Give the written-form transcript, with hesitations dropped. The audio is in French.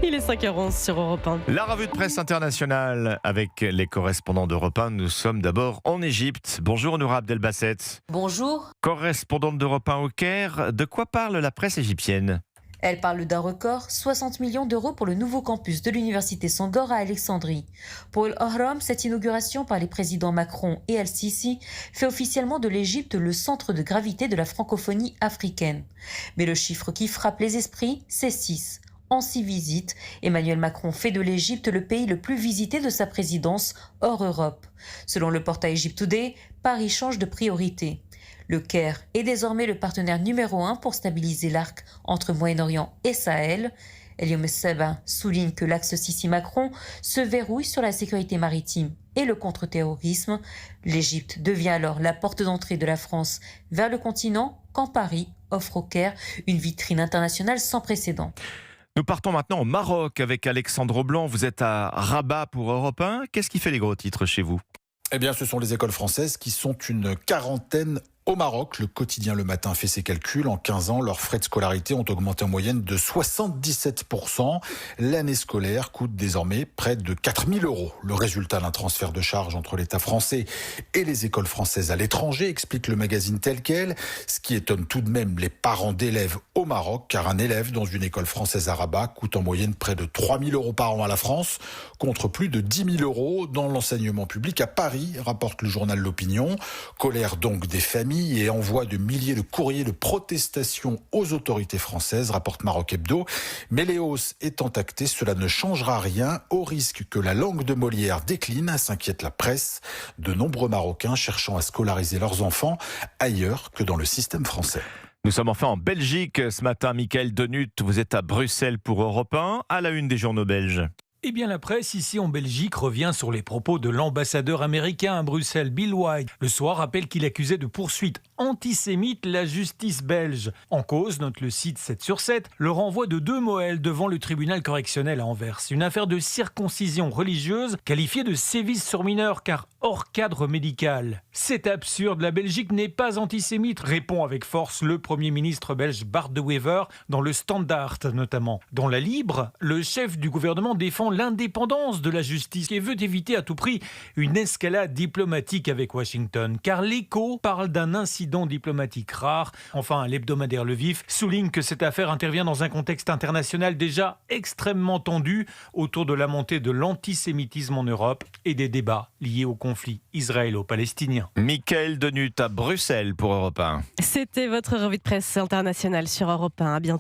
Il est 5h11 sur Europe 1. La revue de presse internationale avec les correspondants d'Europe 1. Nous sommes d'abord en Égypte. Bonjour Noura Abdelbasset. Bonjour. Correspondante d'Europe 1 au Caire. De quoi parle la presse égyptienne ? Elle parle d'un record, 60 millions d'euros pour le nouveau campus de l'université Sangor à Alexandrie. Pour El Ahram, cette inauguration par les présidents Macron et El-Sisi fait officiellement de l'Égypte le centre de gravité de la francophonie africaine. Mais le chiffre qui frappe les esprits, c'est 6. En 6 visites, Emmanuel Macron fait de l'Égypte le pays le plus visité de sa présidence hors Europe. Selon le portail Egypt Today, Paris change de priorité. Le Caire est désormais le partenaire numéro 1 pour stabiliser l'arc entre Moyen-Orient et Sahel. Elioum Seba souligne que l'axe Sisi-Macron se verrouille sur la sécurité maritime et le contre-terrorisme. L'Égypte devient alors la porte d'entrée de la France vers le continent quand Paris offre au Caire une vitrine internationale sans précédent. Nous partons maintenant au Maroc avec Alexandre Blanc. Vous êtes à Rabat pour Europe 1. Qu'est-ce qui fait les gros titres chez vous ? Eh bien, ce sont les écoles françaises qui sont une quarantaine au Maroc. Le quotidien Le Matin fait ses calculs. En 15 ans, leurs frais de scolarité ont augmenté en moyenne de 77%. L'année scolaire coûte désormais près de 4 000 €. Le résultat d'un transfert de charges entre l'État français et les écoles françaises à l'étranger, explique le magazine Tel Quel. Ce qui étonne tout de même les parents d'élèves au Maroc, car un élève dans une école française à Rabat coûte en moyenne près de 3 000 € par an à la France, contre plus de 10 000 € dans l'enseignement public à Paris, rapporte le journal L'Opinion. Colère donc des familles et envoi de milliers de courriers de protestation aux autorités françaises, rapporte Maroc Hebdo. Mais les hausses étant actées, cela ne changera rien, au risque que la langue de Molière décline, s'inquiète la presse. De nombreux Marocains cherchant à scolariser leurs enfants ailleurs que dans le système français. Nous sommes enfin en Belgique ce matin. Michael Denut, vous êtes à Bruxelles pour Europe 1, à la une des journaux belges. Eh bien, la presse ici en Belgique revient sur les propos de l'ambassadeur américain à Bruxelles, Bill White. Le soir rappelle qu'il accusait de poursuites antisémites la justice belge. En cause, note le site 7 sur 7, le renvoi de 2 Moël devant le tribunal correctionnel à Anvers. Une affaire de circoncision religieuse qualifiée de sévice sur mineurs car hors cadre médical. C'est absurde, la Belgique n'est pas antisémite, répond avec force le Premier ministre belge Bart De Wever dans le Standard notamment. Dans la Libre, le chef du gouvernement défend l'indépendance de la justice et veut éviter à tout prix une escalade diplomatique avec Washington, car l'Écho parle d'un incident diplomatique rare. Enfin, l'hebdomadaire Le Vif souligne que cette affaire intervient dans un contexte international déjà extrêmement tendu autour de la montée de l'antisémitisme en Europe et des débats liés au conflit israélo-palestinien. Michael Denut à Bruxelles pour Europe 1. C'était votre revue de presse internationale sur Europe 1. À bientôt.